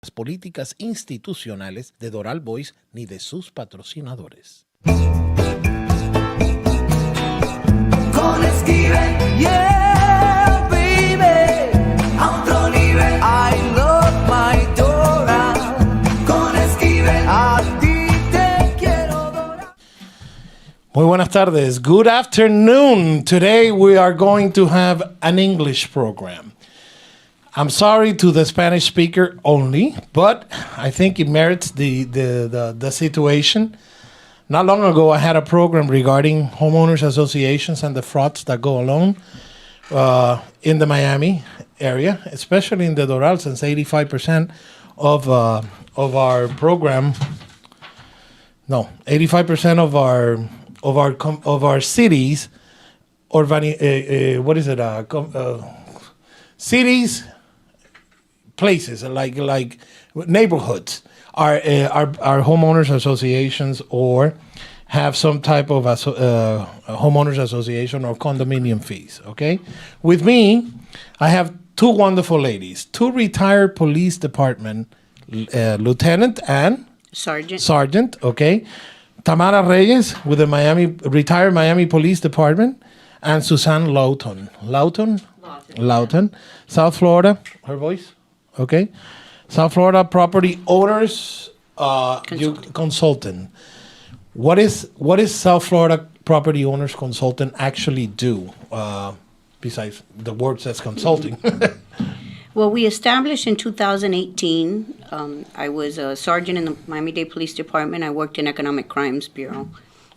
las políticas institucionales de Doral Boys ni de sus patrocinadores. Con Esquivel, yeah, baby, a otro nivel. I love my Doral. Con Esquivel, a ti te quiero Doral. Muy buenas tardes. Good afternoon. Today we are going to have an English program. I'm sorry to the Spanish speaker only, but I think it merits the situation. Not long ago, I had a program regarding homeowners associations and the frauds that go along in the Miami area, especially in the Doral, since 85% of our program, 85% of our cities, cities, places like neighborhoods are homeowners associations or have some type of homeowners association or condominium fees. Okay, with me, I have two wonderful ladies, two retired police department lieutenant and sergeant. Okay, Tamara Reyes with the retired Miami Police Department, and Suzanne Lawton, South Florida. Her voice. Okay, South Florida property owners consultant. What is South Florida property owners consultant actually do? Besides the word says consulting. Well, we established in 2018. I was a sergeant in the Miami-Dade Police Department. I worked in Economic Crimes Bureau.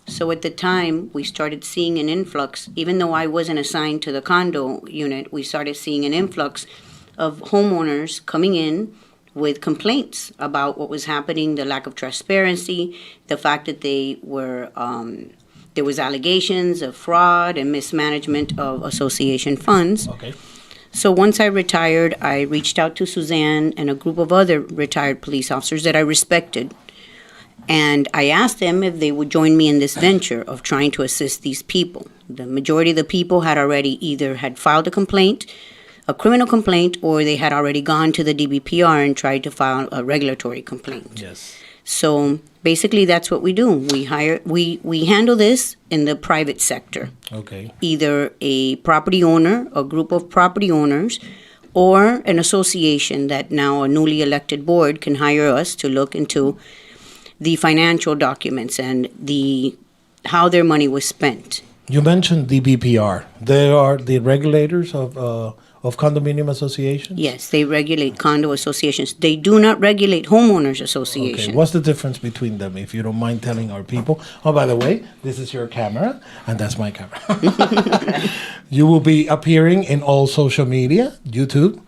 So at the time, we started seeing an influx. Even though I wasn't assigned to the condo unit, we started seeing an influx of homeowners coming in with complaints about what was happening, the lack of transparency, the fact that they were there was allegations of fraud and mismanagement of association funds. Okay. So once I retired, I reached out to Suzanne and a group of other retired police officers that I respected. And I asked them if they would join me in this venture of trying to assist these people. The majority of the people had already either had filed a complaint, a criminal complaint, or they had already gone to the DBPR and tried to file a regulatory complaint. Yes. So basically that's what we do. We handle this in the private sector. Okay. Either a property owner, a group of property owners, or an association that now a newly elected board can hire us to look into the financial documents and how their money was spent. You mentioned DBPR. They are the regulators of condominium associations? Yes, they regulate condo associations. They do not regulate homeowners associations. Okay, what's the difference between them, if you don't mind telling our people? Oh, by the way, this is your camera, and that's my camera. You will be appearing in all social media, YouTube,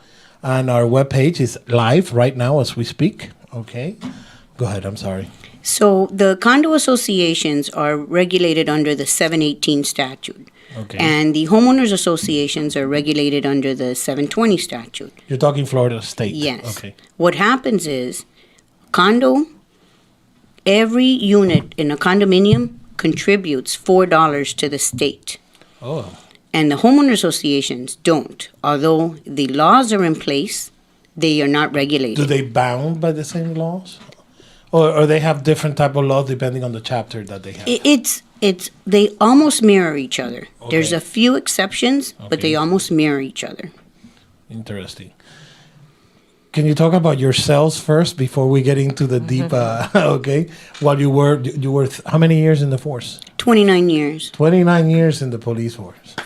and our webpage is live right now as we speak. Okay, go ahead, I'm sorry. So the condo associations are regulated under the 718 statute. Okay. And the homeowners associations are regulated under the 720 statute. You're talking Florida State? Yes. Okay. What happens is, every unit in a condominium contributes $4 to the state. Oh. And the homeowner associations don't. Although the laws are in place, they are not regulated. Do they bound by the same laws? Or they have different type of laws depending on the chapter that they have? They almost mirror each other. Okay. There's a few exceptions, but Okay. they almost mirror each other. Interesting. Can you talk about yourselves first before we get into the deep? Okay. While you were how many years in the force? 29 years. 29 years in the police force.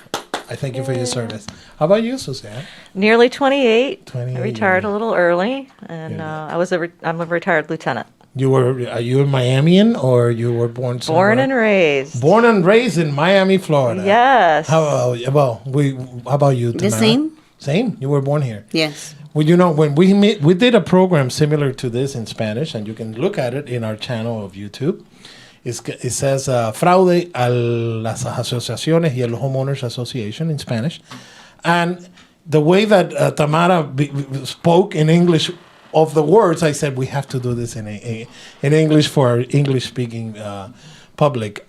I thank you for your service. How about you, Suzanne? Nearly 28. 28 I retired years. a little early, and Yeah. I'm a retired lieutenant. Are you a Miamian or you were born somewhere? Born and raised. Born and raised in Miami, Florida. Yes. How about you, The Tamara? same? Same? You were born here? Yes. Well, you know, when we did a program similar to this in Spanish, and you can look at it in our channel of YouTube. It says Fraude a las asociaciones y el homeowners association in Spanish. And the way that Tamara spoke in English of the words, I said we have to do this in English for our English-speaking public.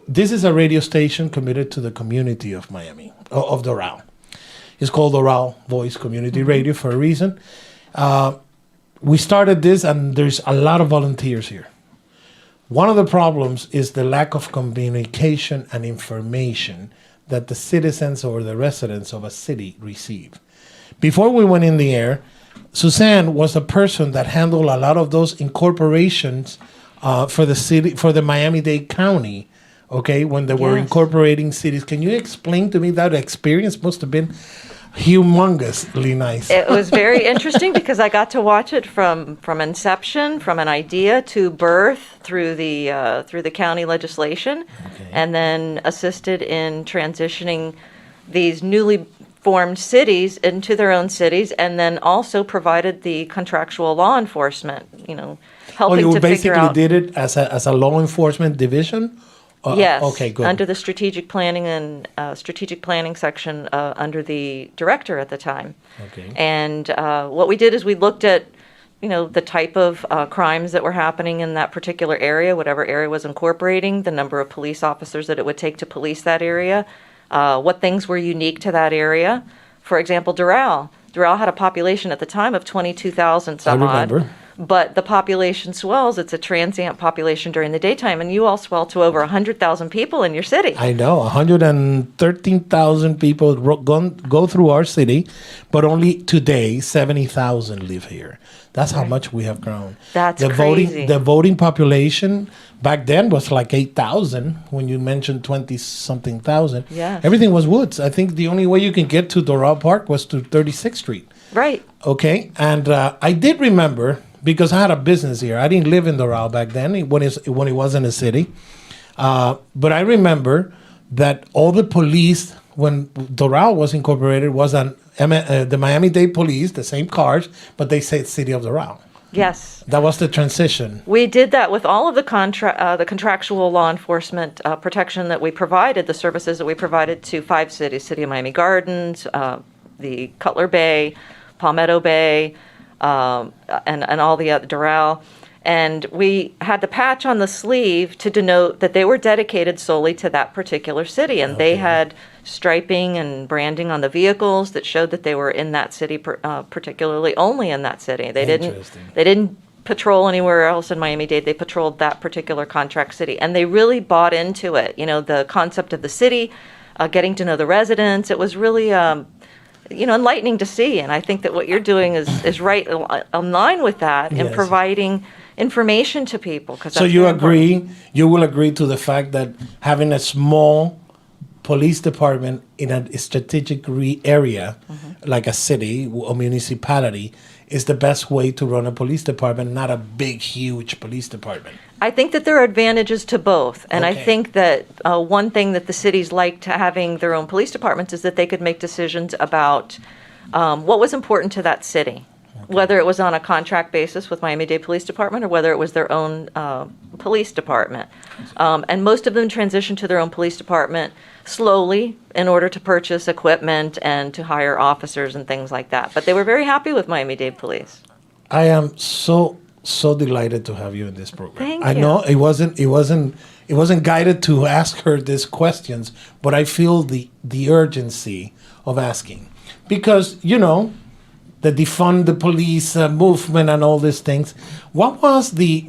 This is a radio station committed to the community of Miami, of Doral. It's called Doral Voice Community Radio for a reason. We started this, and there's a lot of volunteers here. One of the problems is the lack of communication and information that the citizens or the residents of a city receive. Before we went in the air, Suzanne was the person that handled a lot of those incorporations for the city, for the Miami-Dade County, okay, when they were Yes. incorporating cities. Can you explain to me that experience? Must have been humongously nice. It was very interesting because I got to watch it from inception, from an idea to birth through the county legislation, and then assisted in transitioning these newly formed cities into their own cities, and then also provided the contractual law enforcement, Oh, helping you to figure basically out. did it as a law enforcement division? Yes. Okay, good. Under the strategic planning section under the director at the time. Okay. And what we did is we looked at, the type of crimes that were happening in that particular area, whatever area was incorporating, the number of police officers that it would take to police that area, what things were unique to that area. For example, Doral. Doral had a population at the time of 22,000 some odd. remember. But the population swells. It's a transient population during the daytime, and you all swell to over 100,000 people in your city. I know, 113,000 people go through our city, but only today 70,000 live here. That's how much we have grown. That's The crazy. voting population back then was like 8,000 when you mentioned 20-something thousand. Yes. Everything was woods. I think the only way you can get to Doral Park was to 36th Street. Right. Okay, and I did remember, because I had a business here. I didn't live in Doral back then when it was in a city. But I remember that all the police, when Doral was incorporated, was on the Miami-Dade Police, the same cars, but they said City of Doral. Yes. That was the transition. We did that with all of the contractual law enforcement protection that we provided, the services that we provided to 5 cities: City of Miami Gardens, the Cutler Bay, Palmetto Bay, and all the other Doral. And we had the patch on the sleeve to denote that they were dedicated solely to that particular city. And they had striping and branding on the vehicles that showed that they were in that city, particularly only in that city. They didn't patrol anywhere else in Miami-Dade. They patrolled that particular contract city. And they really bought into it. The concept of the city, getting to know the residents. It was really enlightening to see. And I think that what you're doing is right in line with that and Yes. providing information to people. So you will agree to the fact that having a small police department in a strategic area, like a city or municipality, is the best way to run a police department, not a big, huge police department. I think that there are advantages to both. And I Okay. think that one thing that the cities liked having their own police departments is that they could make decisions about what was important to that city, whether it was on a contract basis with Miami-Dade Police Department or whether it was their own police department. And most of them transitioned to their own police department slowly in order to purchase equipment and to hire officers and things like that. But they were very happy with Miami-Dade Police. I am so delighted to have you in this program. Thank I you. know it wasn't guided to ask her these questions, but I feel the urgency of asking, because the defund the police movement and all these things. What was the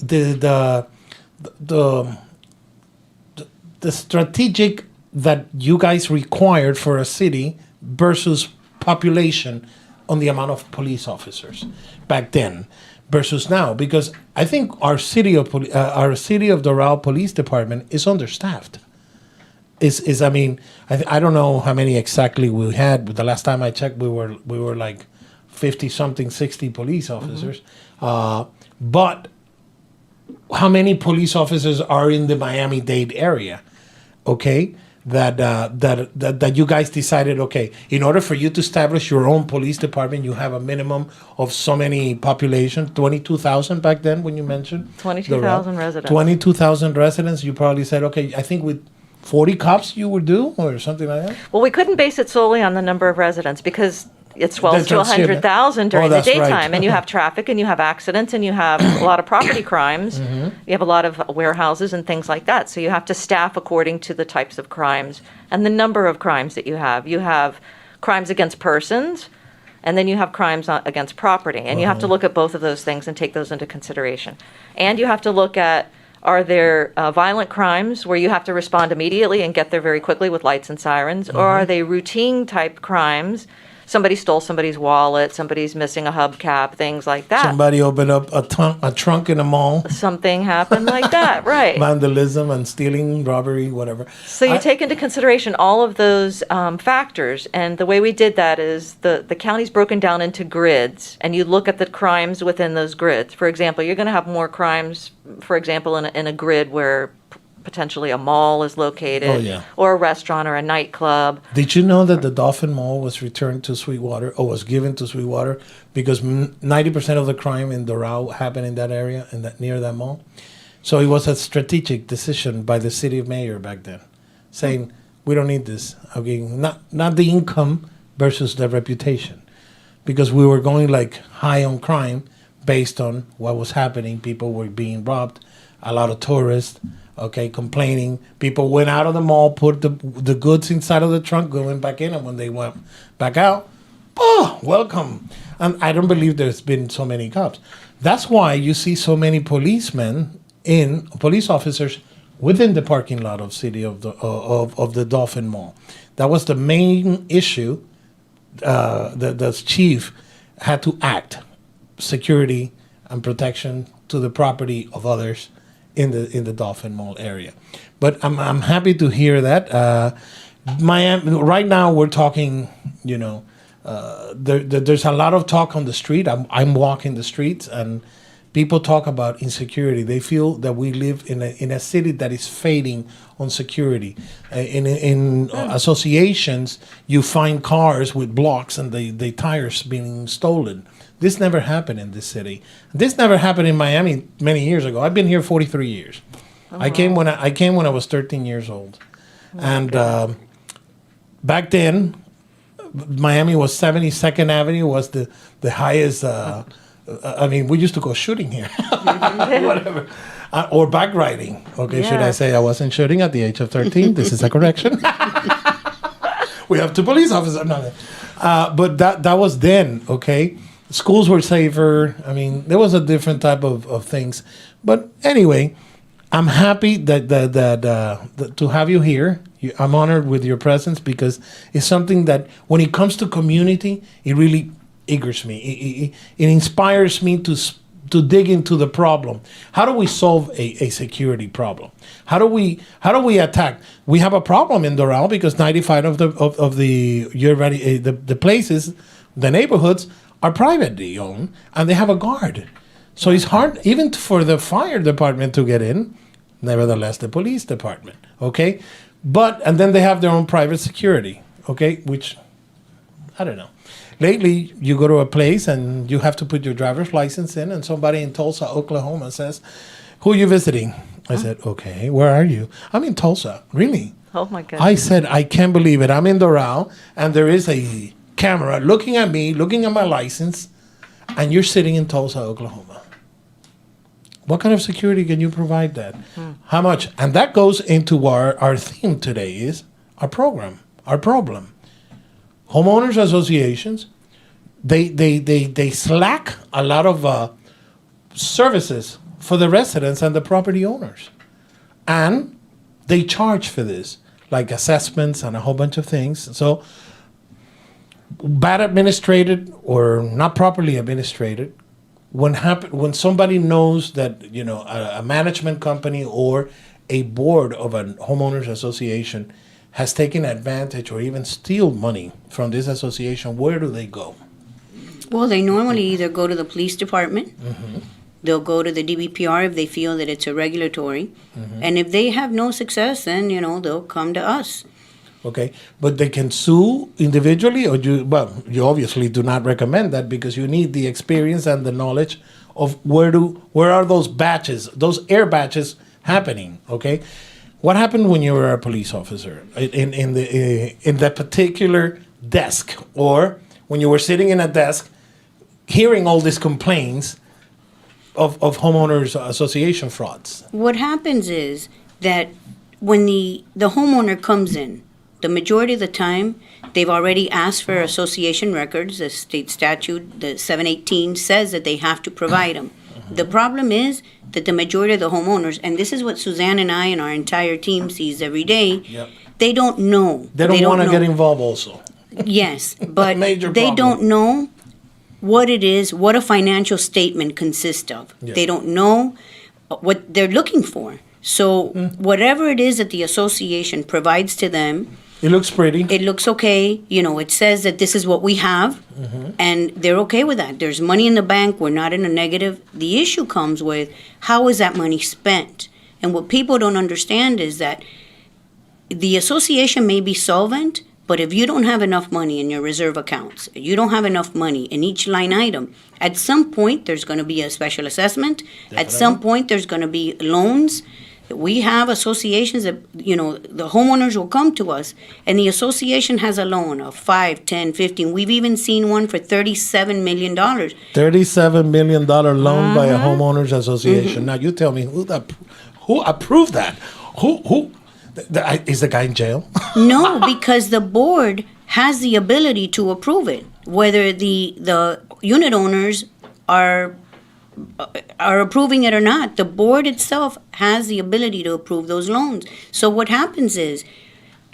strategic that you guys required for a city versus population on the amount of police officers back then versus now? Because I think our city of Doral Police Department is understaffed. I don't know how many exactly we had, but the last time I checked, we were like 50-something, 60 police officers. But how many police officers are in the Miami-Dade area? Okay, that you guys decided, okay, in order for you to establish your own police department, you have a minimum of so many population, 22,000 back then when you mentioned? 22,000 residents. 22,000 residents. You probably said, okay, I think with 40 cops you would do, or something like that? Well, we couldn't base it solely on the number of residents because it swells to That's- 100,000 during the that's right. daytime, and you have traffic, and you have accidents, and you have a lot of property crimes. You have a lot of warehouses and things like that. So you have to staff according to the types of crimes and the number of crimes that you have. You have crimes against persons, and then you have crimes against property. And you have to look at both of those things and take those into consideration. And you have to look at, are there violent crimes where you have to respond immediately and get there very quickly with lights and sirens? Or are they routine type crimes? Somebody stole somebody's wallet, somebody's missing a hubcap, things like that. Somebody opened up a trunk in a mall. Something happened like that, right. Vandalism and stealing, robbery, whatever. So you take into consideration all of those factors, and the way we did that is the county's broken down into grids, and you look at the crimes within those grids. For example, you're going to have more crimes, for example, in a grid where potentially a mall is located, Oh, yeah. or a restaurant or a nightclub. Did you know that the Dolphin Mall was returned to Sweetwater, or was given to Sweetwater, because 90% of the crime in Doral happened in that area, near that mall? So it was a strategic decision by the city mayor back then, saying, we don't need this. Okay, not the income versus the reputation, because we were going like high on crime based on what was happening. People were being robbed, a lot of tourists, okay, complaining. People went out of the mall, put the goods inside of the trunk, going back in, and when they went back out, oh, welcome. And I don't believe there's been so many cops. That's why you see so many police officers within the parking lot of the Dolphin Mall. That was the main issue. The chief had to act, security and protection to the property of others in the Dolphin Mall area. But I'm happy to hear that. Miami, right now we're talking, there's a lot of talk on the street. I'm walking the streets, and people talk about insecurity. They feel that we live in a city that is fading on security. In associations, you find cars with blocks and the tires being stolen. This never happened in this city. This never happened in Miami many years ago. I've been here 43 years. I came when I was 13 years old, and back then, Miami was 72nd Avenue was the highest. We used to go shooting here, whatever, or bike riding. Okay, should I say I wasn't shooting at the age of 13? This is a correction. We have 2 police officers. No. But that was then. Okay. Schools were safer. There was a different type of things. But anyway, I'm happy that to have you here. I'm honored with your presence, because it's something that when it comes to community, it really eagers me. It inspires me to dig into the problem. How do we solve a security problem? How do we attack? We have a problem in Doral because 95 of the places, the neighborhoods, are privately owned, and they have a guard. So it's hard even for the fire department to get in, nevertheless the police department, okay? And then they have their own private security, okay? Which, I don't know. Lately, you go to a place and you have to put your driver's license in, and somebody in Tulsa, Oklahoma says, who are you visiting? I said, okay, where are you? I'm in Tulsa. Really? Oh my goodness. I said, I can't believe it. I'm in Doral, and there is a camera looking at me, looking at my license, and you're sitting in Tulsa, Oklahoma. What kind of security can you provide that? How much? And that goes into our theme today is our problem. Homeowners associations, they slack a lot of services for the residents and the property owners. And they charge for this, like assessments and a whole bunch of things. So bad administrated or not properly administrated, when somebody knows that a management company or a board of a homeowners association has taken advantage or even steal money from this association, where do they go? Well, they normally either go to the police department, they'll go to the DBPR if they feel that it's a regulatory, and if they have no success, then they'll come to us. Okay, but they can sue individually, or you obviously do not recommend that, because you need the experience and the knowledge of where are those batches, those air batches happening. Okay, what happened when you were a police officer in that particular desk, or when you were sitting in a desk hearing all these complaints of homeowners association frauds? What happens is that when the homeowner comes in, the majority of the time, they've already asked for association records. The state statute, the 718, says that they have to provide them. The problem is that the majority of the homeowners, and this is what Suzanne and I and our entire team sees every day, Yep. they don't know. They don't want to know. get involved also. Yes, but Major they problem. don't know what it is, what a financial statement consists of. Yeah. They don't know what they're looking for. So whatever it is that the association provides to them, It looks pretty. it looks okay. You know, it says that this is what we have, and they're okay with that. There's money in the bank. We're not in a negative. The issue comes with how is that money spent? And what people don't understand is that the association may be solvent, but if you don't have enough money in your reserve accounts, you don't have enough money in each line item, at some point there's going to be a special assessment. At some point there's going to be loans. We have associations that, you know, the homeowners will come to us and the association has a loan of 5, 10, 15. We've even seen one for $37 million. $37 million loan by a homeowners association. Now you tell me who approved that? Who is the guy in jail? No, because the board has the ability to approve it, whether the unit owners are approving it or not. The board itself has the ability to approve those loans. So what happens is,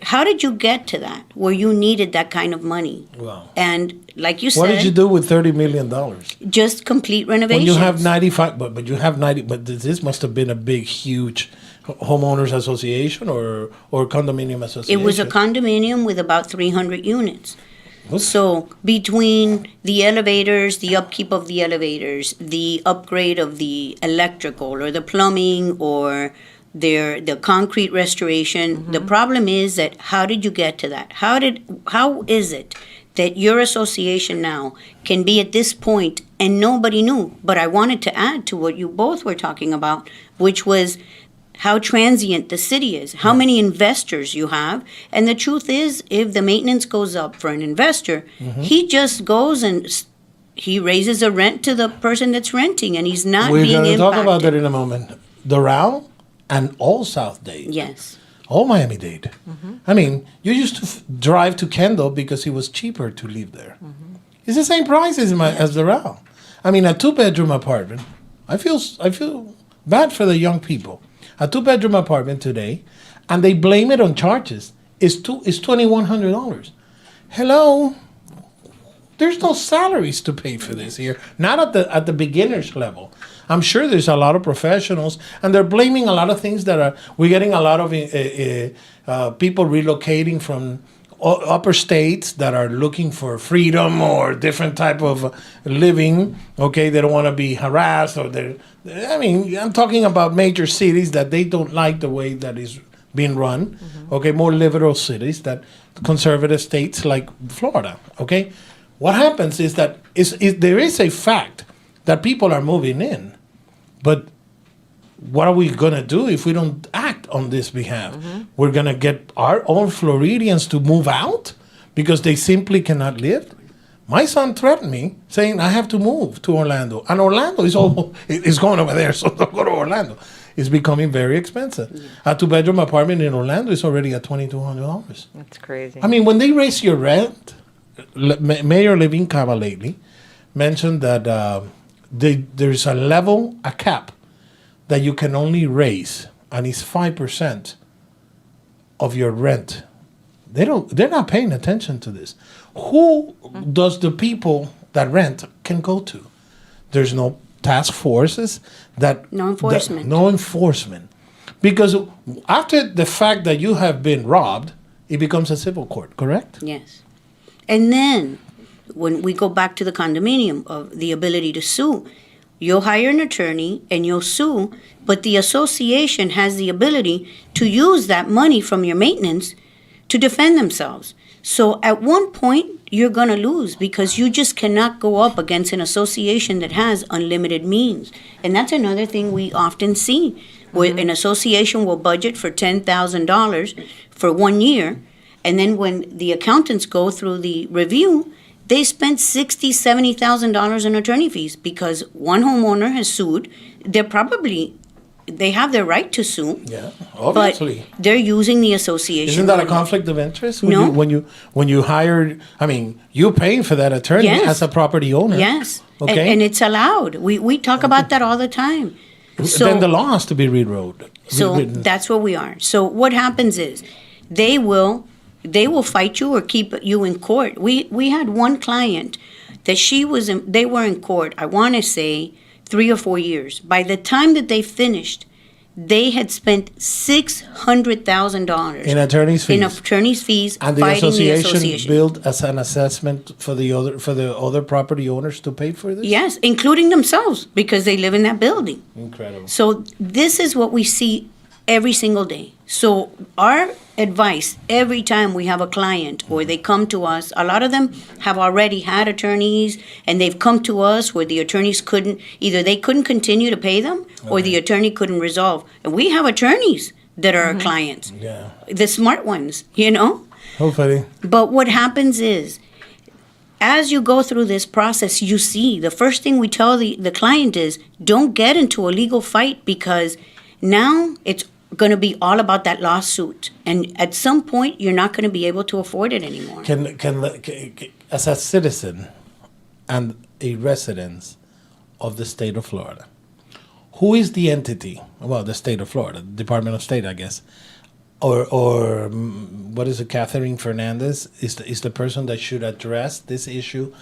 how did you get to that, where you needed that kind of money? Wow. And like you What did you said, do with $30 million? just complete When renovations. you have 95, but you have 90, but this must have been a big, huge homeowners association or condominium It association. was a condominium with about 300 units. What's- So between the elevators, the upkeep of the elevators, the upgrade of the electrical or the plumbing or the concrete restoration, the problem is that how did you get to that? How is it that your association now can be at this point and nobody knew? But I wanted to add to what you both were talking about, which was how transient the city is, how many investors you have. And the truth is, if the maintenance goes up for an investor, he just goes and he raises a rent to the person that's renting, and he's not We're being going to impacted. talk about that in a moment. Doral and all South Dade. Yes. All Miami-Dade. I mean, you used to drive to Kendall because it was cheaper to live there. It's the same price as Doral. I mean, a two-bedroom apartment. I feel bad for the young people. A two-bedroom apartment today, and they blame it on charges. Is $2,100. Hello, there's no salaries to pay for this here. Not at the beginners level. I'm sure there's a lot of professionals, and they're blaming a lot of things we're getting a lot of people relocating from upper states that are looking for freedom or different type of living. Okay, they don't want to be harassed, or I'm talking about major cities that they don't like the way that is being run. Okay, more liberal cities, that conservative states like Florida. Okay, what happens is that there is a fact that people are moving in, but what are we going to do if we don't act on this behalf? We're going to get our own Floridians to move out because they simply cannot live? My son threatened me, saying I have to move to Orlando. And Orlando is going over there, so don't go to Orlando. It's becoming very expensive. A two-bedroom apartment in Orlando is already at $2,200. That's crazy. I mean, when they raise your rent, Mayor Levin Cava lately mentioned that there's a cap that you can only raise, and it's 5% of your rent. They're not paying attention to this. Who does the people that rent can go to? There's no task forces No enforcement. no enforcement. Because after the fact that you have been robbed, it becomes a civil court, correct? Yes. And then, when we go back to the condominium of the ability to sue, you'll hire an attorney and you'll sue, but the association has the ability to use that money from your maintenance to defend themselves. So at one point, you're going to lose because you just cannot go up against an association that has unlimited means. And that's another thing we often see, where an association will budget for $10,000 for 1 year, and then when the accountants go through the review, they spent $60,000, $70,000 in attorney fees because one homeowner has sued. They're probably they have their right to sue. Yeah, But obviously. they're using the association. Isn't that a money. conflict of interest? When No. when you hire, I mean, you're paying for that attorney Yes. as a property owner. Yes. Okay. And it's allowed. We talk about that all the time. Then the law has to be rewrote. So rewritten. that's what we are. So what happens is they will fight you or keep you in court. We had one client that they were in court, I want to say 3 or 4 years. By the time that they finished, they had spent $600,000 in attorney's fees. in attorney's fees And the fighting association billed as an assessment for the other property owners to pay for this? Yes, including themselves because they live in that building. Incredible. So this is what we see every single day. So our advice every time we have a client or they come to us, a lot of them have already had attorneys and they've come to us where the attorneys either they couldn't continue to pay them or the attorney couldn't resolve. And we have attorneys that are our clients, Yeah. the smart ones, you know? Hopefully. But what happens is, as you go through this process, you see the first thing we tell the client is don't get into a legal fight because now it's going to be all about that lawsuit. And at some point, you're not going to be able to afford it anymore. Can as a citizen and a resident of the state of Florida, who is the entity? Well, the state of Florida, Department of State, I guess, or what is it? Catherine Fernandez is the person that should address this issue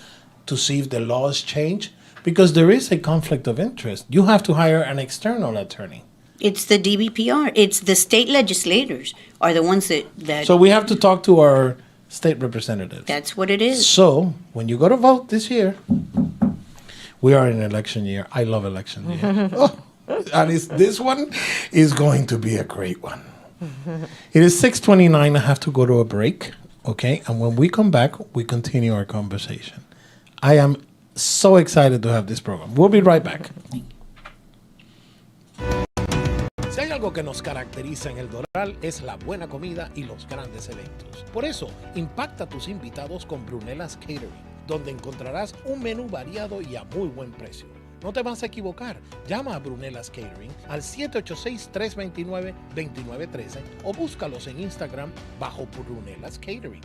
to see if the laws change, because there is a conflict of interest. You have to hire an external attorney. It's the DBPR. It's the state legislators are the ones that So we have to talk to our state representatives. that's what it is. So when you go to vote this year, we are in election year. I love election year. And this one is going to be a great one. It is 6:29. I have to go to a break. Okay. And when we come back, we continue our conversation. I am so excited to have this program. We'll be right back. Si hay algo que nos caracteriza en el Doral es la buena comida y los grandes eventos. Por eso, impacta a tus invitados con Brunelas Catering, donde encontrarás un menú variado y a muy buen precio. No te vas a equivocar. Llama a Brunelas Catering al 786-329-2913 o búscalos en Instagram bajo Brunelas Catering.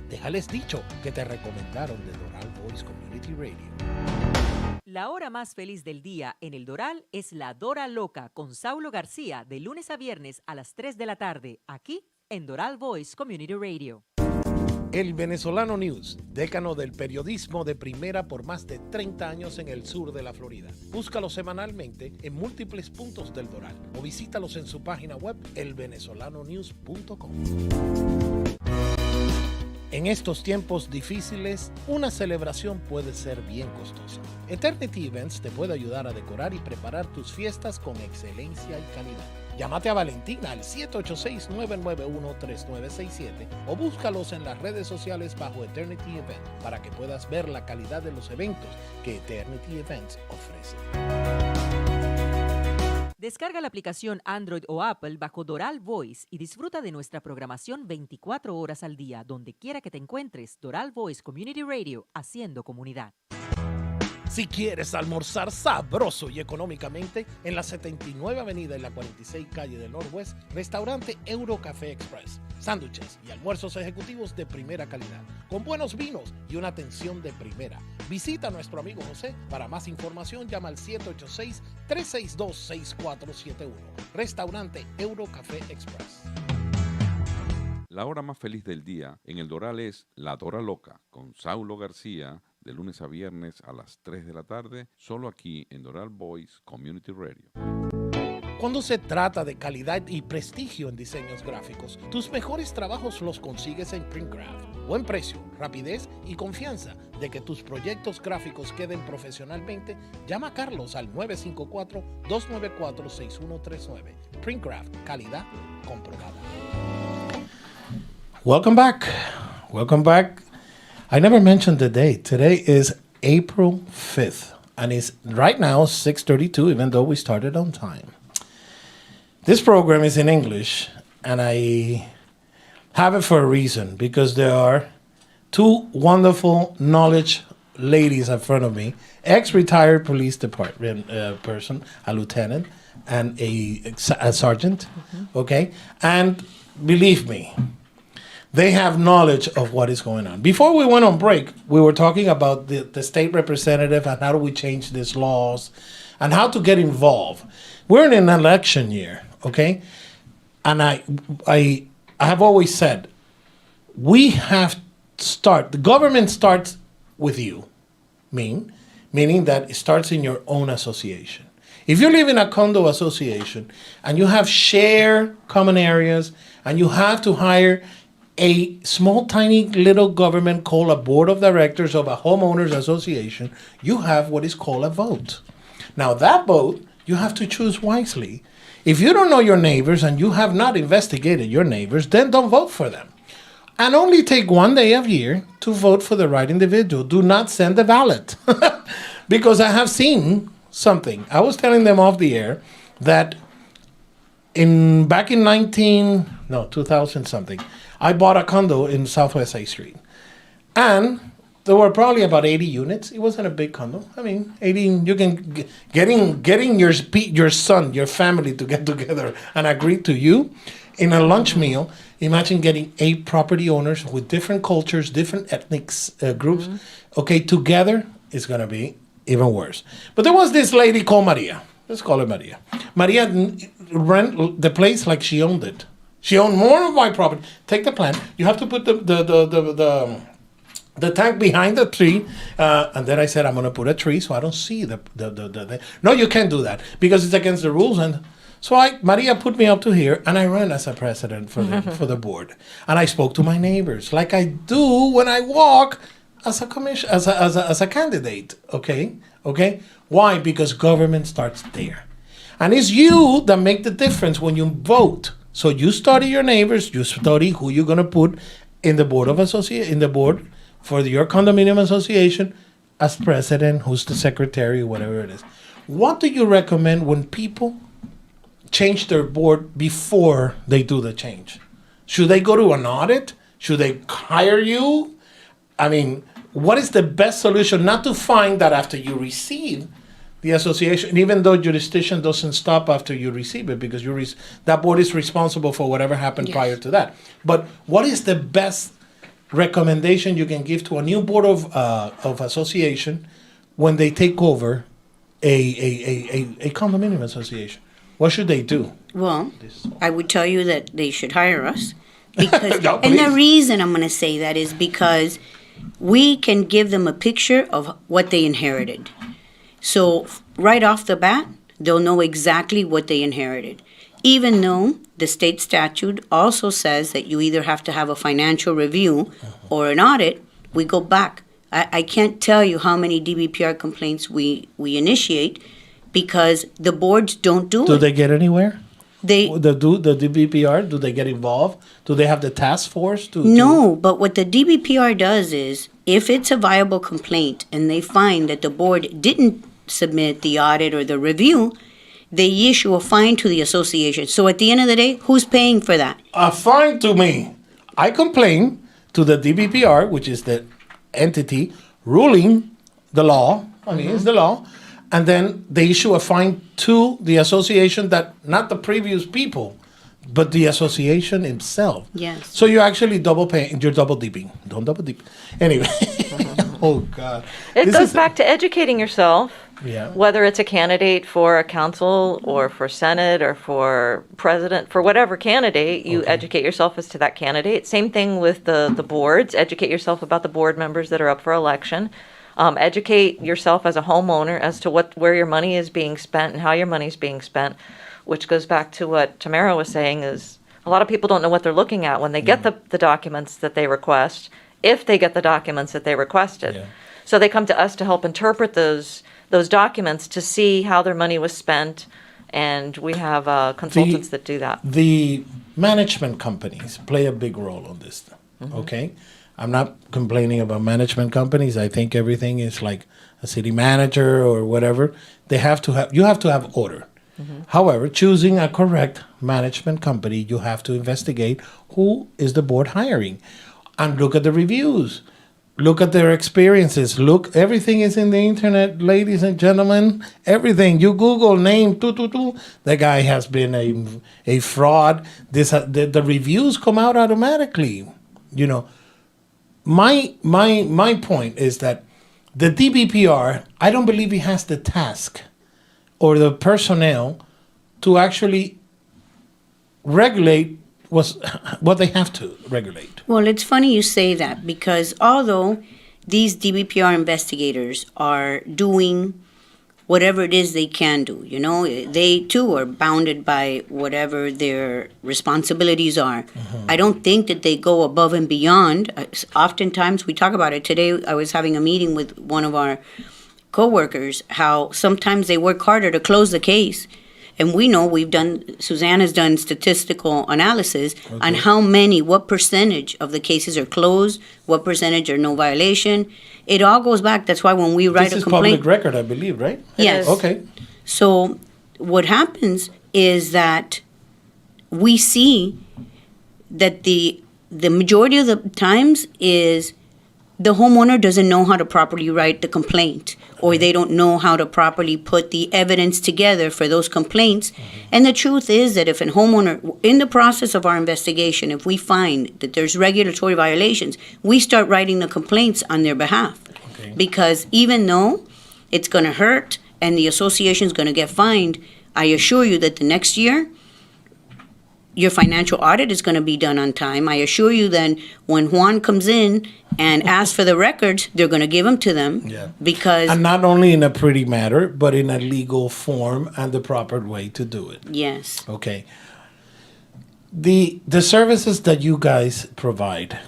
Déjales dicho que te recomendaron de Doral Voice Community Radio. La hora más feliz del día en el Doral es la Dora Loca con Saulo García de lunes a viernes a las 3 de la tarde, aquí en Doral Voice Community Radio. El Venezolano News, décano del periodismo de primera por más de 30 años en el sur de la Florida. Búscalo semanalmente en múltiples puntos del Doral o visítalos en su página web elvenezolanonews.com. En estos tiempos difíciles, una celebración puede ser bien costosa. Eternity Events te puede ayudar a decorar y preparar tus fiestas con excelencia y calidad. Llámate a Valentina al 786-991-3967 o búscalos en las redes sociales bajo Eternity Event para que puedas ver la calidad de los eventos que Eternity Events ofrece. Descarga la aplicación Android o Apple bajo Doral Voice y disfruta de nuestra programación 24 horas al día, donde quiera que te encuentres. Doral Voice Community Radio, haciendo comunidad. Si quieres almorzar sabroso y económicamente, en la 79 Avenida y la 46 Calle del Northwest, restaurante Eurocafé Express. Sándwiches y almuerzos ejecutivos de primera calidad, con buenos vinos y una atención de primera. Visita a nuestro amigo José. Para más información, llama al 786-362-6471. Restaurante Eurocafé Express. La hora más feliz del día en el Doral es La Dora Loca, con Saulo García, de lunes a viernes a las 3 de la tarde, solo aquí en Doral Voice Community Radio. Cuando se trata de calidad y prestigio en diseños gráficos, tus mejores trabajos los consigues en Printcraft. Buen precio, rapidez y confianza de que tus proyectos gráficos queden profesionalmente. Llama a Carlos al 954-294-6139. Printcraft, calidad comprobada. Welcome back. Welcome back. I never mentioned the date. Today is April 5th, and it's right now 6:32, even though we started on time. This program is in English, and I have it for a reason, because there are two wonderful knowledge ladies in front of me, ex-retired police department person, a lieutenant, and a sergeant, okay? And believe me, they have knowledge of what is going on. Before we went on break, we were talking about the state representative and how do we change these laws and how to get involved. We're in an election year, okay? And I have always said, we have to start, the government starts with you, meaning that it starts in your own association. If you live in a condo association and you have shared common areas and you have to hire a small, tiny little government called a board of directors of a homeowners association, you have what is called a vote. Now that vote, you have to choose wisely. If you don't know your neighbors and you have not investigated your neighbors, then don't vote for them. And only take one day of year to vote for the right individual. Do not send the ballot. Because I have seen something. I was telling them off the air that back in 2000 something, I bought a condo in Southwest 8th Street. And there were probably about 80 units. It wasn't a big condo. I mean, 80, you can, getting your son, your family to get together and agree to you in a lunch meal. Imagine getting 8 property owners with different cultures, different ethnic groups. Okay, together is going to be even worse. But there was this lady called Maria. Let's call her Maria. Maria rent the place like she owned it. She owned more of my property. Take the plan. You have to put the tank behind the tree. And then I said, I'm going to put a tree so I don't see the. No, you can't do that because it's against the rules. And so Maria put me up to here, and I ran as a president for the board. And I spoke to my neighbors like I do when I walk as a commission, as a candidate. Okay. Why? Because government starts there, and it's you that make the difference when you vote. So you study your neighbors, you study who you're gonna put in the board for your condominium association as president, who's the secretary, whatever it is. What do you recommend when people change their board before they do the change? Should they go to an audit? Should they hire you? I mean, what is the best solution? Not to find that after you receive the association, even though jurisdiction doesn't stop after you receive it, because that board is responsible for whatever happened prior to that. But what is the best recommendation you can give to a new board of association when they take over a condominium association? What should they do? Well, I would tell you that they should hire us. Because, No, and the please. reason I'm going to say that is because we can give them a picture of what they inherited. So right off the bat, they'll know exactly what they inherited. Even though the state statute also says that you either have to have a financial review or an audit, we go back. I can't tell you how many DBPR complaints we initiate because the boards don't do it. Do they get anywhere? They The DBPR, do they get involved? Do they have the task force to? No, but what the DBPR does is, if it's a viable complaint and they find that the board didn't submit the audit or the review, they issue a fine to the association. So at the end of the day, who's paying for that? A fine to me. I complain to the DBPR, which is the entity ruling the law. I mean, it's the law. And then they issue a fine to the association that, not the previous people, but the association itself. Yes. So you're actually double paying, you're double dipping. Don't double dip. Anyway. Oh, God. It This goes is- back to educating yourself, Yeah. whether it's a candidate for a council or for Senate or for president, for whatever candidate, you educate yourself as to that candidate. Same thing with the boards. Educate yourself about the board members that are up for election. Educate yourself as a homeowner as to where your money is being spent and how your money is being spent, which goes back to what Tamara was saying is a lot of people don't know what they're looking at when they get the documents that they request, if they get the documents that they requested. Yeah. So they come to us to help interpret those documents to see how their money was spent, and we have consultants that do that. The management companies play a big role on this, okay? I'm not complaining about management companies. I think everything is like a city manager or whatever. You have to have order. However, choosing a correct management company, you have to investigate who is the board hiring and look at the reviews. Look at their experiences. Look, everything is in the internet, ladies and gentlemen. Everything. You Google name, the guy has been a fraud. The reviews come out automatically. You know, my point is that the DBPR, I don't believe he has the task or the personnel to actually regulate what they have to regulate. Well, it's funny you say that, because although these DBPR investigators are doing whatever it is they can do, you know, they too are bounded by whatever their responsibilities are. I don't think that they go above and beyond. Oftentimes, we talk about it. Today, I was having a meeting with one of our coworkers, how sometimes they work harder to close the case. And we know Suzanne has done statistical analysis on how many, what percentage of the cases are closed, what percentage are no violation. It all goes back. That's why when we write This a is complaint. public record, I believe, right? Yes. Okay. So what happens is that we see that the majority of the times is the homeowner doesn't know how to properly write the complaint, or they don't know how to properly put the evidence together for those complaints. And the truth is that if a homeowner, in the process of our investigation, if we find that there's regulatory violations, we start writing the complaints on their behalf. Okay. Because even though it's going to hurt and the association's going to get fined, I assure you that the next year, your financial audit is going to be done on time. I assure you then when Juan comes in and asks for the records, they're going to give them to them. Yeah. Because, And not only in a pretty matter, but in a legal form and the proper way to do it. yes. Okay. The services that you guys provide,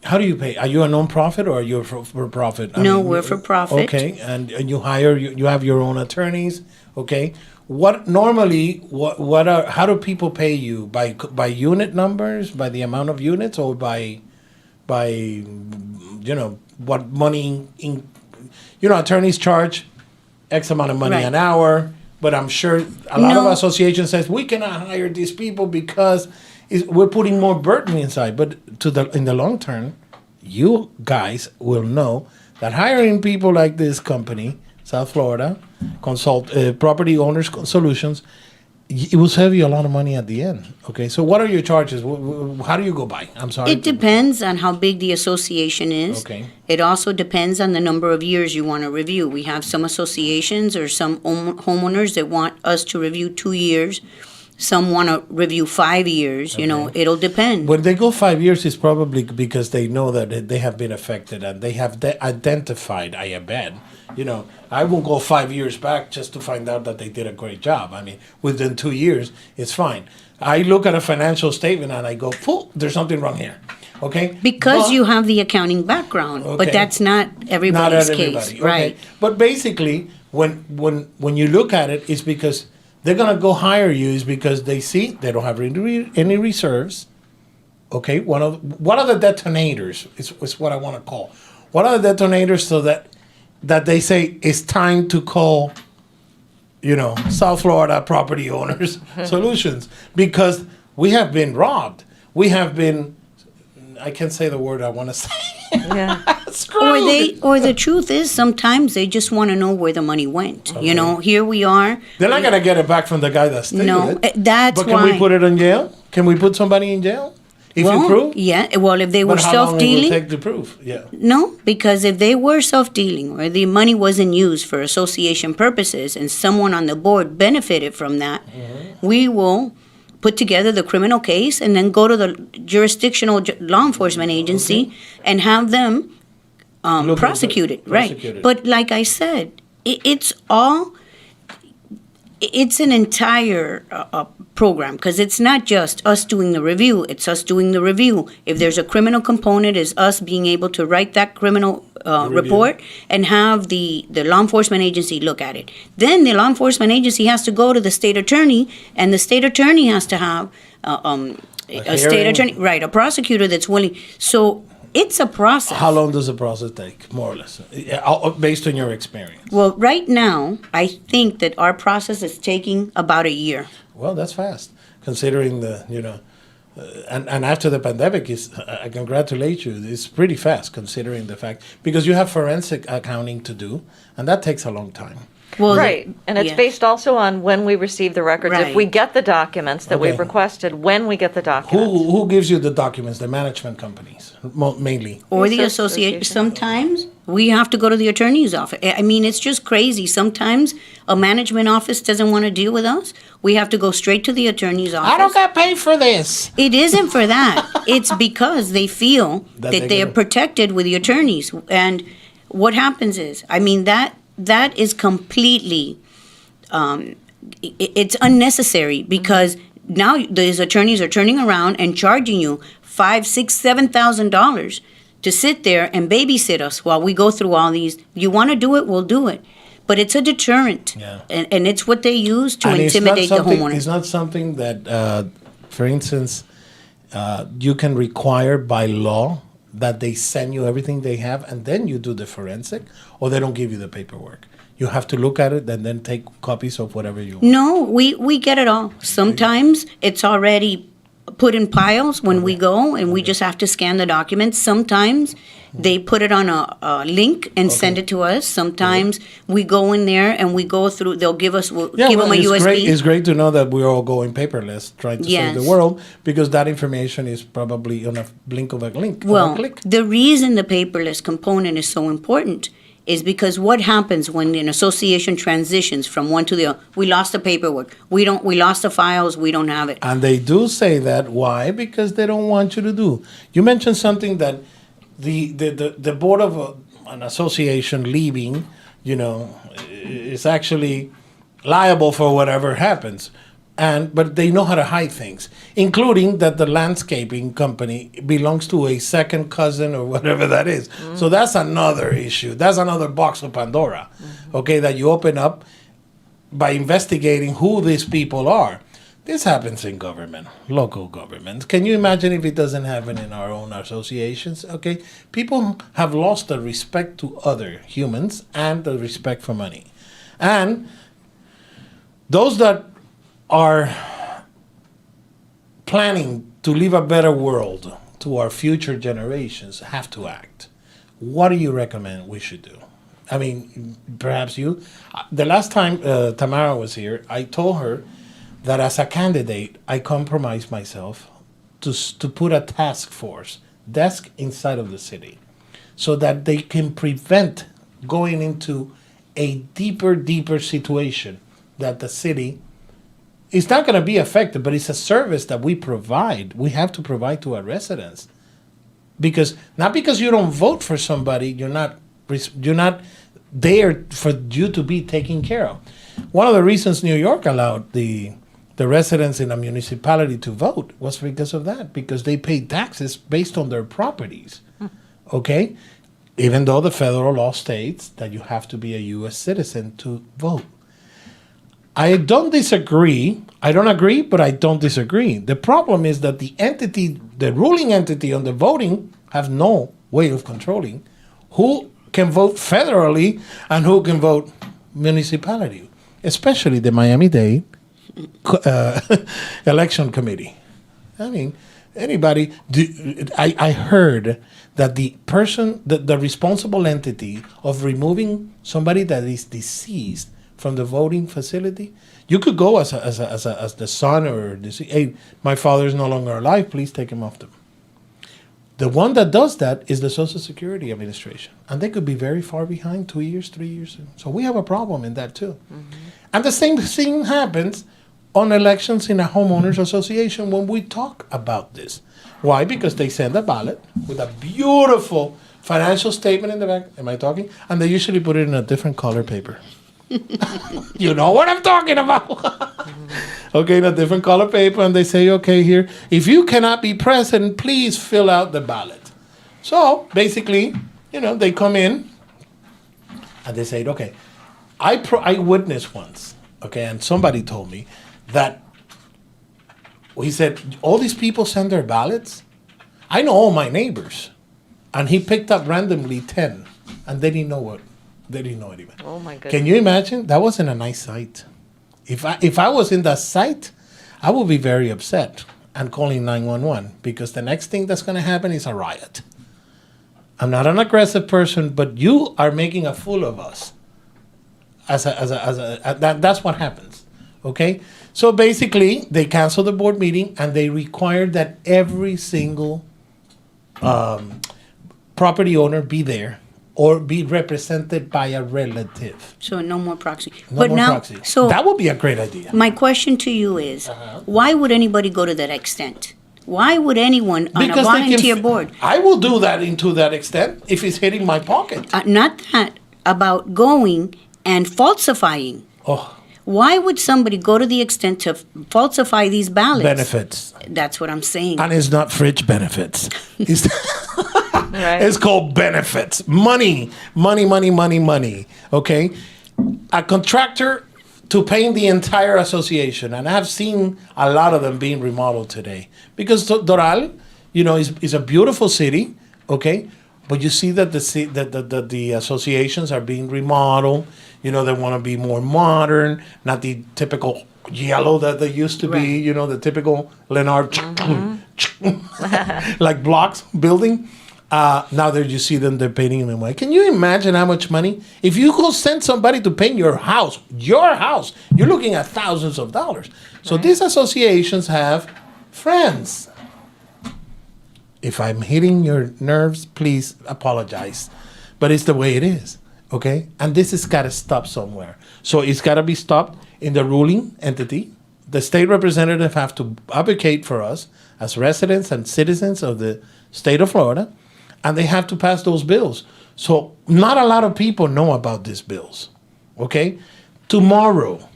how do you pay? Are you a nonprofit or are you for profit? No, we're for profit. Okay, and you hire you have your own attorneys. Okay, what normally how do people pay you by unit numbers, by the amount of units, or by what money attorneys charge X amount of money Right. an hour. But I'm sure a lot of No. associations says we cannot hire these people because we're putting more burden inside. But in the long term, you guys will know that hiring people like this company, South Florida, Property Owners Solutions, it will save you a lot of money at the end. Okay, so what are your charges? How do you go by? I'm sorry. It depends on how big the association is. Okay. It also depends on the number of years you want to review. We have some associations or some homeowners that want us to review 2 years. Some want to review 5 years. You know, it'll depend. When they go 5 years, it's probably because they know that they have been affected and they have identified, I bet. I won't go 5 years back just to find out that they did a great job. I mean, within 2 years, it's fine. I look at a financial statement and I go, there's something wrong here. Okay? Because But- you have the accounting background, Okay. but that's not everybody's Not case, everybody. right? Okay. But basically, when you look at it, it's because they're gonna go hire you is because they see they don't have any reserves. Okay, what are the detonators? Is what I want to call. What are the detonators so that they say it's time to call, South Florida Property Owners Solutions, because we have been robbed. We have been. I can't say the word I want to say. Yeah. Screwed. Or the truth is, sometimes they just want to know where the money went. Here we are. They're not gonna get it back from the guy that stole No, it. that's But can we why. put it in jail? Can we put somebody in jail if you prove? Yeah. Well, if they were But how long it will self-dealing, take to prove? Yeah. no, because if they were self-dealing or the money wasn't used for association purposes and someone on the board benefited from that, we will put together the criminal case and then go to the jurisdictional law enforcement agency and have them Look into it. prosecuted. Right. Prosecuted. But like I said, it's an entire program, because it's not just us doing the review, it's us doing the review. If there's a criminal component, it's us being able to write that criminal report and have the law enforcement agency look at it. Then the law enforcement agency has to go to the state attorney, and the state attorney has to have a state hearing. attorney, right, a prosecutor that's willing. So it's a process. How long does the process take, more or less, based on your experience? Well, right now, I think that our process is taking about a year. Well, that's fast, considering and after the pandemic, I congratulate you. It's pretty fast considering the fact because you have forensic accounting to do, and that takes a long time. Well, Right, and it's yeah. based also on when we receive the records. If Right. we get the documents that we've Okay. requested, when we get the documents. Who gives you the documents? The management companies, mainly. Or the The association. association. Sometimes we have to go to the attorney's office. I mean, it's just crazy. Sometimes a management office doesn't want to deal with us. We have to go straight to the attorney's office. I don't get paid for this. It isn't for that. It's because they feel That that they they are get- protected with the attorneys. And what happens is, I mean, that is completely, it's unnecessary because now these attorneys are turning around and charging you $5,000, $6,000, $7,000 to sit there and babysit us while we go through all these. You want to do it, we'll do it. But it's a deterrent. Yeah. And it's what they use to And intimidate the It's homeowner. not something that, for instance, you can require by law that they send you everything they have and then you do the forensic, or they don't give you the paperwork. You have to look at it and then take copies of whatever you want. No, we get it all. Sometimes it's already put in piles when we go, and we just have to scan the documents. Sometimes they put it on a link and send it to us. Sometimes we go in there and we go through. They'll give us give them a it's USB. great. It's great to know that we're all going paperless, trying to save the Yes. world, because that information is probably on a blink of a link. of a Well, click. the reason the paperless component is so important is because what happens when an association transitions from one to the other? We lost the paperwork. We lost the files. We don't have it. And they do say that. Why? Because they don't want you to do. You mentioned something that the board of an association leaving, is actually liable for whatever happens. But they know how to hide things, including that the landscaping company belongs to a second cousin or whatever that is. So that's another issue. That's another box of Pandora, okay, that you open up by investigating who these people are. This happens in government, local governments. Can you imagine if it doesn't happen in our own associations? Okay, people have lost the respect to other humans and the respect for money. And those that are planning to leave a better world to our future generations have to act. What do you recommend we should do? I mean, perhaps you. The last time Tamara was here, I told her that as a candidate, I compromised myself to put a task force desk inside of the city so that they can prevent going into a deeper situation that the city it's not going to be affected, but it's a service that we provide. We have to provide to our residents, not because you don't vote for somebody, you're not there for you to be taken care of. One of the reasons New York allowed the residents in a municipality to vote was because of that, because they paid taxes based on their properties. Okay, even though the federal law states that you have to be a U.S. citizen to vote. I don't disagree. I don't agree, but I don't disagree. The problem is that the ruling entity on the voting, have no way of controlling who can vote federally and who can vote municipality, especially the Miami-Dade election committee. I mean, anybody. I heard that the responsible entity of removing somebody that is deceased from the voting facility, you could go as the son or hey, my father is no longer alive, please take him off them. The one that does that is the Social Security Administration, and they could be very far behind, 2 years, 3 years. So we have a problem in that too. And the same thing happens on elections in a homeowners association when we talk about this. Why? Because they send a ballot with a beautiful financial statement in the back. Am I talking? And they usually put it in a different color paper. You know what I'm talking about. Okay, in a different color paper, and they say, okay, here, if you cannot be present, please fill out the ballot. So basically, they come in and they say, okay, I witnessed once, okay, and somebody told me that he said, all these people send their ballots. I know all my neighbors, and he picked up randomly 10, and they didn't know what. They didn't know anybody. Oh my goodness. Can you imagine? That wasn't a nice sight. If I was in that site, I would be very upset. and calling 911, because the next thing that's going to happen is a riot. I'm not an aggressive person, but you are making a fool of us. That's what happens. Okay? So basically, they cancel the board meeting and they require that every single property owner be there or be represented by a relative. So no more proxy. No more proxy. So That would be a great idea. my question to you is, why would anybody go to that extent? Why would anyone on a Because volunteer board, I will do that to that extent if it's hitting my pocket. not that, about going and falsifying? Oh, Why would somebody go to the extent to falsify these ballots? benefits. That's what I'm saying. And it's not fridge benefits. It's, Right. it's called benefits. Money. Okay? A contractor to paint the entire association. And I've seen a lot of them being remodeled today. Because Doral, is a beautiful city, okay? But you see that the associations are being remodeled. They want to be more modern, not the typical yellow that they used to be, the typical Leonard, like blocks building. Now that you see them, they're painting them white. Can you imagine how much money? If you go send somebody to paint your house, you're looking at thousands of dollars. So these associations have friends. If I'm hitting your nerves, please apologize. But it's the way it is, okay? And this has got to stop somewhere. So it's got to be stopped in the ruling entity. The state representatives have to advocate for us as residents and citizens of the state of Florida, and they have to pass those bills. So not a lot of people know about these bills, okay? Tomorrow,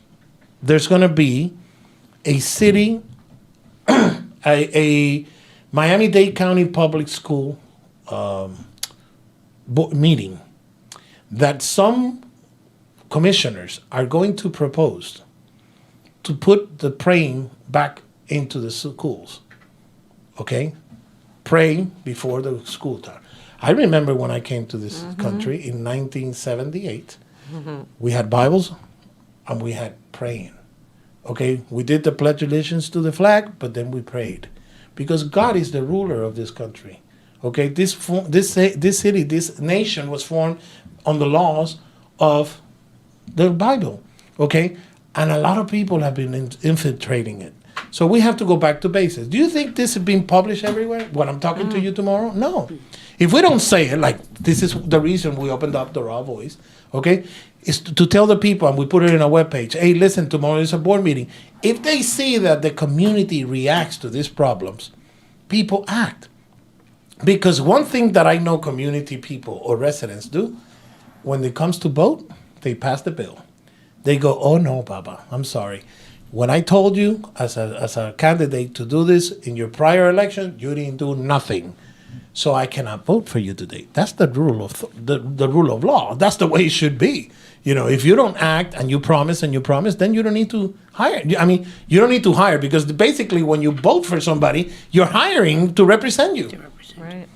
there's going to be a city, a Miami-Dade County Public School meeting that some commissioners are going to propose to put the praying back into the schools, okay? Praying before the school time. I remember when I came to this country in 1978, we had Bibles and we had praying, okay? We did the Pledge of Allegiance to the flag, but then we prayed. Because God is the ruler of this country. Okay, this city, this nation was formed on the laws of the Bible. Okay, and a lot of people have been infiltrating it. So we have to go back to basics. Do you think this is being published everywhere? When I'm talking to you tomorrow? No. If we don't say it, like this is the reason we opened up the Raw Voice, okay, is to tell the people, and we put it in a webpage, hey, listen, tomorrow is a board meeting. If they see that the community reacts to these problems, people act. Because one thing that I know community people or residents do, when it comes to vote, they pass the bill. They go, oh no, Baba, I'm sorry. When I told you as a candidate to do this in your prior election, you didn't do nothing. So I cannot vote for you today. That's the rule of the rule of law. That's the way it should be. If you don't act and you promise, then you don't need to hire. I mean, you don't need to hire because basically when you vote for somebody, you're hiring to represent you. Right.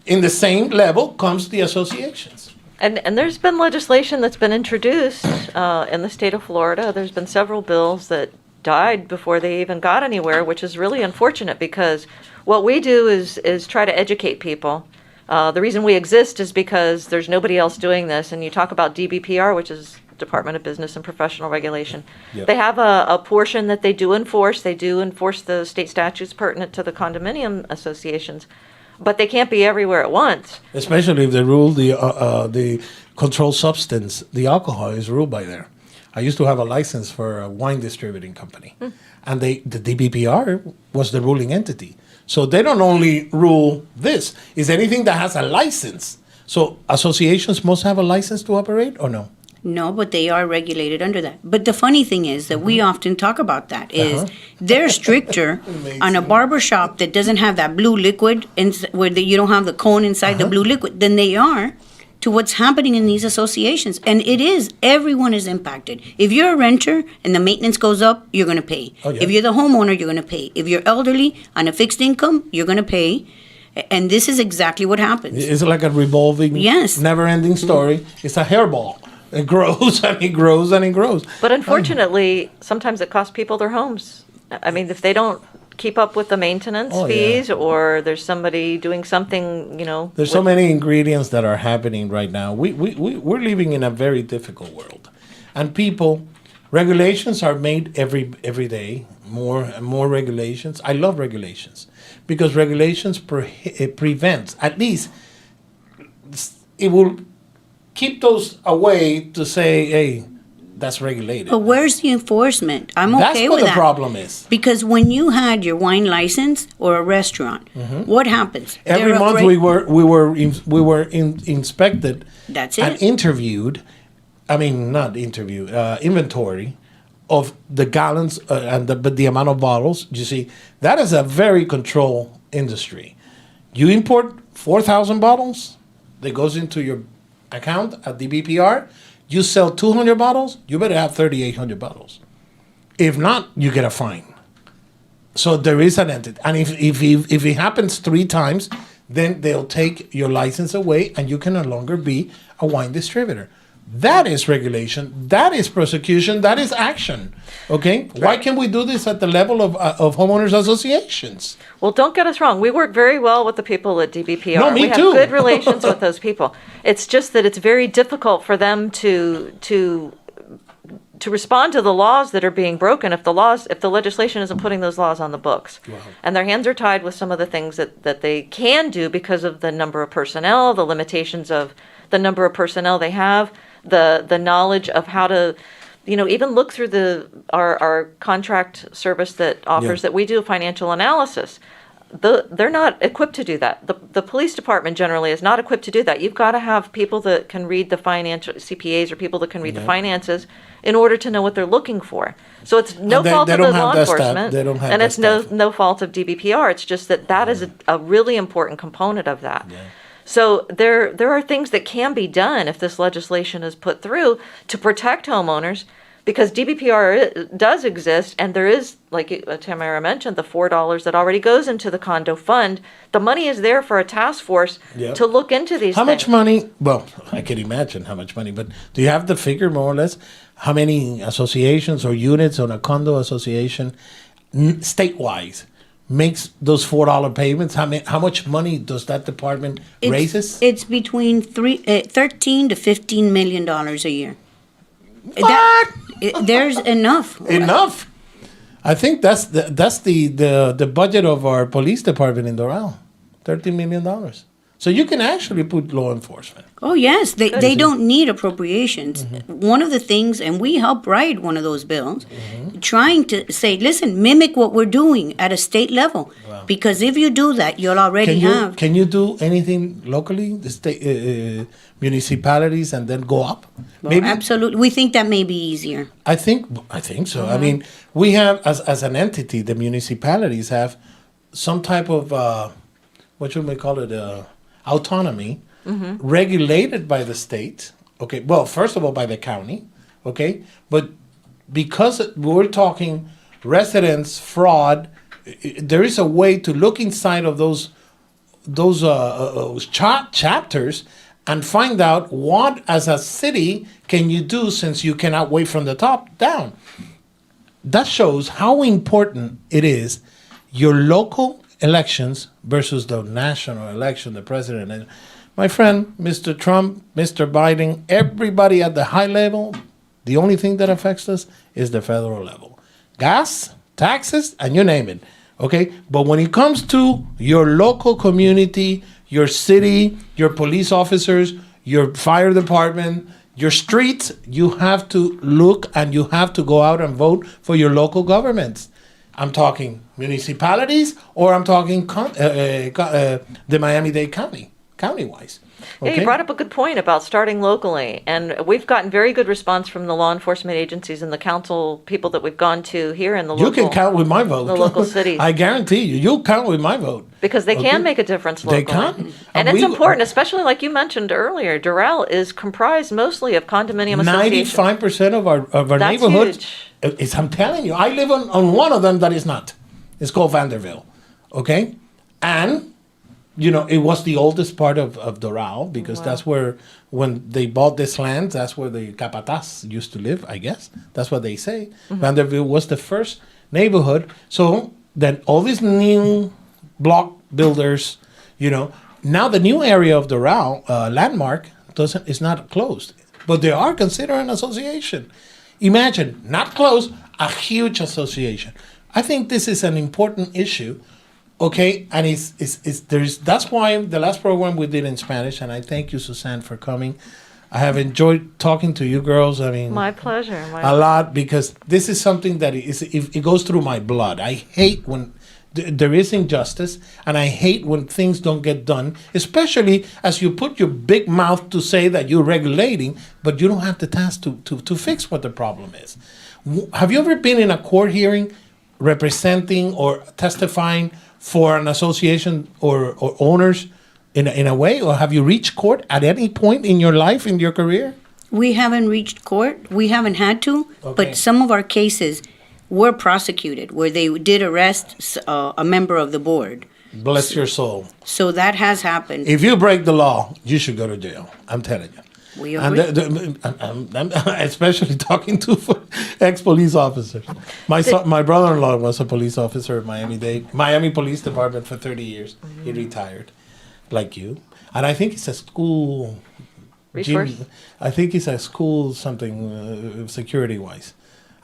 In the same level comes the associations. And there's been legislation that's been introduced in the state of Florida. There's been several bills that died before they even got anywhere, which is really unfortunate because what we do is try to educate people. The reason we exist is because there's nobody else doing this. And you talk about DBPR, which is Department of Business and Professional Regulation. Yep. They have a portion that they do enforce. They do enforce the state statutes pertinent to the condominium associations, but they can't be everywhere at once. Especially if they rule the controlled substance, the alcohol is ruled by there. I used to have a license for a wine distributing company, and the DBPR was the ruling entity. So they don't only rule this, is anything that has a license. So associations must have a license to operate or no? No, but they are regulated under that. But the funny thing is that we often talk about that is they're stricter on a barber shop that doesn't have that blue liquid where you don't have the cone inside the blue liquid than they are to what's happening in these associations. And everyone is impacted. If you're a renter and the maintenance goes up, you're going to pay. Oh, yeah. If you're the homeowner, you're going to pay. If you're elderly on a fixed income, you're going to pay. And this is exactly what happens. It's like a revolving, never-ending story. It's a hairball. It grows and it grows and it grows. But unfortunately, sometimes it costs people their homes. I mean, if they don't keep up with the maintenance Oh, yeah. fees, or there's somebody doing something, There's so many ingredients that are happening right now. We're living in a very difficult world. And regulations are made every day, more and more regulations. I love regulations because regulations prevents, at least it will keep those away to say, hey, that's regulated. But where's the enforcement? I'm That's okay what with the that. problem is. Because when you had your wine license or a restaurant, what happens? Every They're month afraid- we were inspected That's and it. interviewed. I mean, not interview, inventory of the gallons and the amount of bottles. You see, that is a very controlled industry. You import 4,000 bottles, that goes into your account at the BPR. You sell 200 bottles, you better have 3,800 bottles. If not, you get a fine. So there is an entity. And if it happens 3 times, then they'll take your license away and you can no longer be a wine distributor. That is regulation. That is prosecution. That is action. Okay? Why can't we do this at the level of homeowners associations? Well, don't get us wrong. We work very well with the people at DBPR. No, me we have too. good relations with those people. It's just that it's very difficult for them to respond to the laws that are being broken if the legislation isn't putting those laws on the books. Wow. And their hands are tied with some of the things that they can do because of the number of personnel, the limitations of the number of personnel they have, the knowledge of how to, even look through our contract service that offers Yeah. that we do financial analysis. They're not equipped to do that. The police department generally is not equipped to do that. You've got to have people that can read the financial CPAs or people that can read the finances in order to know what they're looking for. So it's no And they- fault they of don't the have law that staff. enforcement, They don't have and that it's no staff. fault of DBPR. It's just that is a really important component of that. So there are things that can be done if this legislation is put through to protect homeowners, because DBPR does exist, and there is, like Tamara mentioned, the $4 that already goes into the condo fund. The money is there for a task force Yep. to look into these How things. much money? Well, I can imagine how much money, but do you have the figure more or less? How many associations or units on a condo association, state-wise, makes those $4 payments? How much money does that department raises? It's between 13 to $15 million a year. What? There's enough. Enough. I think that's the budget of our police department in Doral, $13 million. So you can actually put law enforcement. Oh, yes, they don't need appropriations. One of the things, and we helped write one of those bills, trying to say, listen, mimic what we're doing at a state level. Because if you do that, you'll already have. Can you do anything locally, the state municipalities, and then go up? Well, absolutely. We think that may be easier. I think so. I mean, we have as an entity, the municipalities have some type of what should we call it? Autonomy, regulated by the state. Okay. Well, first of all, by the county. Okay, but because we're talking residence fraud, there is a way to look inside of those chapters and find out what, as a city, can you do, since you cannot wait from the top down. That shows how important it is, your local elections versus the national election, the president. And my friend, Mr. Trump, Mr. Biden, everybody at the high level, the only thing that affects us is the federal level. Gas, taxes, and you name it. Okay? But when it comes to your local community, your city, your police officers, your fire department, your streets, you have to look and you have to go out and vote for your local governments. I'm talking municipalities, or I'm talking the Miami-Dade county-wise. Yeah, you brought up a good point about starting locally, and we've gotten very good response from the law enforcement agencies and the council people that we've gone to here in the local. You can count with my vote. The local cities. I guarantee you, you'll count with my vote. Because they Okay. can make a difference locally. They can. And it's important, especially like you mentioned earlier, Doral is comprised mostly of condominium associations. 95% of our That's neighborhoods. huge. I'm telling you, I live on one of them that is not. It's called Vanderbilt. Okay? And it was the oldest part of Doral, because that's where, when they bought this land, that's where the capataz used to live, I guess. That's what they say. Vanderbilt was the first neighborhood. So that all these new block builders, now the new area of Doral, Landmark, is not closed, but they are considered an association. Imagine, not closed, a huge association. I think this is an important issue, okay? And that's why the last program we did in Spanish, and I thank you, Suzanne, for coming. I have enjoyed talking to you girls. I mean, My pleasure. a lot, because this is something that it goes through my blood. I hate when there is injustice, and I hate when things don't get done, especially as you put your big mouth to say that you're regulating, but you don't have the task to fix what the problem is. Have you ever been in a court hearing representing or testifying for an association or owners in a way, or have you reached court at any point in your life, in your career? We haven't reached court. We haven't had to, Okay. but some of our cases were prosecuted where they did arrest a member of the board. Bless your soul. So that has happened. If you break the law, you should go to jail. I'm telling you. We And agree. I'm especially talking to ex-police officers. My brother-in-law was a police officer at Miami Police Department for 30 years. He retired, like you. And I think it's a school Resource? I think he's a school something security-wise.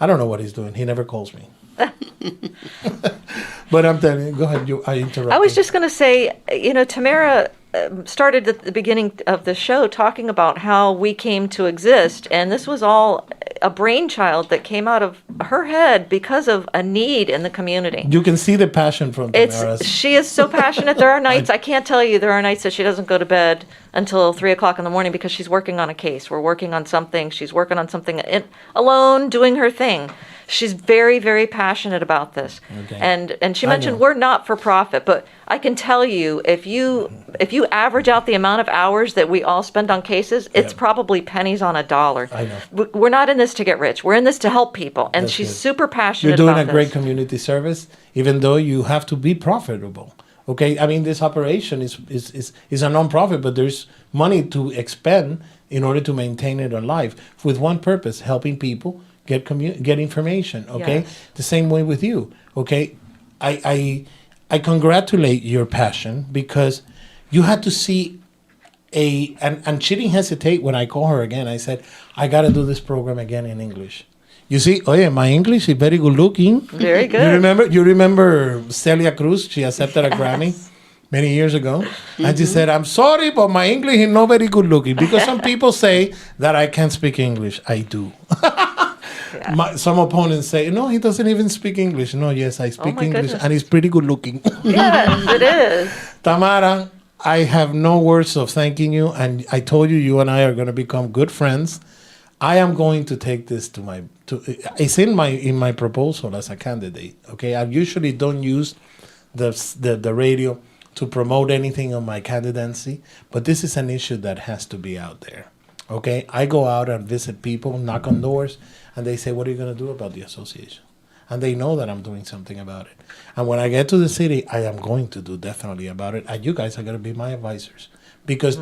I don't know what he's doing. He never calls me. But I'm telling you, go ahead. I interrupted. I was just going to say, Tamara started at the beginning of the show talking about how we came to exist, and this was all a brainchild that came out of her head because of a need in the community. You can see the passion from Tamara. She is so passionate. There are nights, I can't tell you, there are nights that she doesn't go to bed until 3 o'clock in the morning because she's working on a case. We're working on something. She's working on something alone, doing her thing. She's very, very passionate about this. Okay. And she I mentioned know. we're not for profit, but I can tell you, if you average out the amount of hours that we all spend on cases, it's probably pennies on a dollar. I know. We're not in this to get rich. We're in this to help people. And That's she's good. super You're passionate doing about a this. great community service, even though you have to be profitable. Okay, I mean, this operation is a non-profit, but there's money to expend in order to maintain it alive with one purpose: helping people get information. Okay, Yes. the same way with you. Okay, I congratulate your passion, because you had to see and she didn't hesitate when I call her again. I said, I got to do this program again in English. You see, my English is very good looking. Very good. You remember Celia Cruz? She accepted a Grammy many years ago. And she said, I'm sorry, but my English is not very good looking. Because some people say that I can't speak English. I do. Some opponents say, no, he doesn't even speak English. No, yes, I speak my English. goodness. And he's pretty good looking. Yes, it is. Tamara, I have no words of thanking you. And I told you and I are going to become good friends. I am going to take this it's in my proposal as a candidate. Okay, I usually don't use the radio to promote anything on my candidacy, but this is an issue that has to be out there. Okay, I go out and visit people, knock on doors, and they say, "What are you going to do about the association?" And they know that I'm doing something about it. And when I get to the city, I am going to do definitely about it. And you guys are going to be my advisors. Because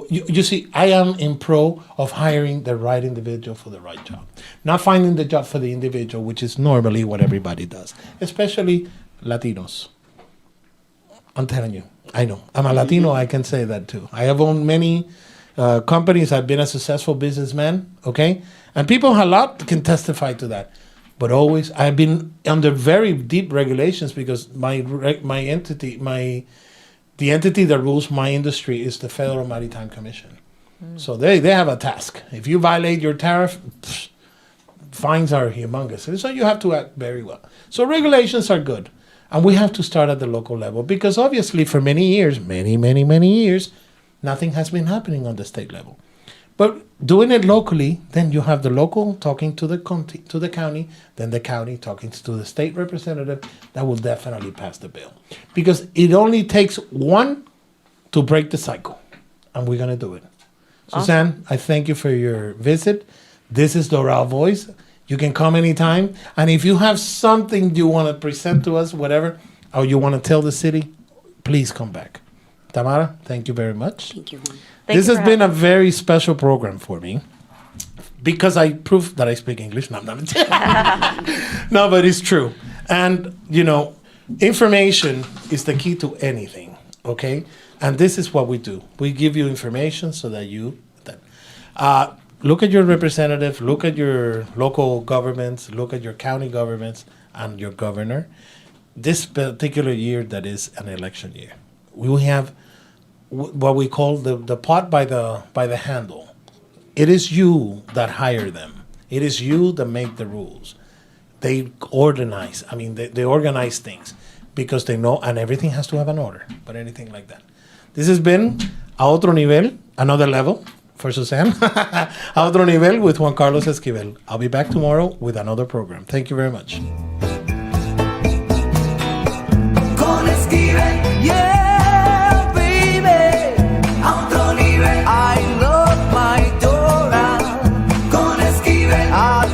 you see, I am in pro of hiring the right individual for the right job. Not finding the job for the individual, which is normally what everybody does, especially Latinos. I'm telling you, I know. I'm a Latino, I can say that too. I have owned many companies. I've been a successful businessman, okay? And people a lot can testify to that. But always, I've been under very deep regulations because the entity that rules my industry is the Federal Maritime Commission. So they have a task. If you violate your tariff, fines are humongous. And so you have to act very well. So regulations are good. And we have to start at the local level because obviously for many years, many years, nothing has been happening on the state level. But doing it locally, then you have the local talking to the county, then the county talking to the state representative. That will definitely pass the bill. Because it only takes one to break the cycle. And we're going to do it. Awesome. Suzanne, I thank you for your visit. This is Doral Voice. You can come anytime. And if you have something you want to present to us, whatever, or you want to tell the city, please come back. Tamara, thank you very much. Thank you, Juan. This has been a very special program for me because I proved that I speak English. No, but it's true. And, Information is the key to anything, okay? And this is what we do. We give you information so that you look at your representative, look at your local governments, look at your county governments, and your governor. This particular year that is an election year, we will have what we call the pot by the handle. It is you that hire them. It is you that make the rules. They organize. I mean, they organize things because they know, and everything has to have an order, but anything like that. This has been Otro Nivel, another level for Suzanne. Otro Nivel with Juan Carlos Esquivel. I'll be back tomorrow with another program. Thank you very much.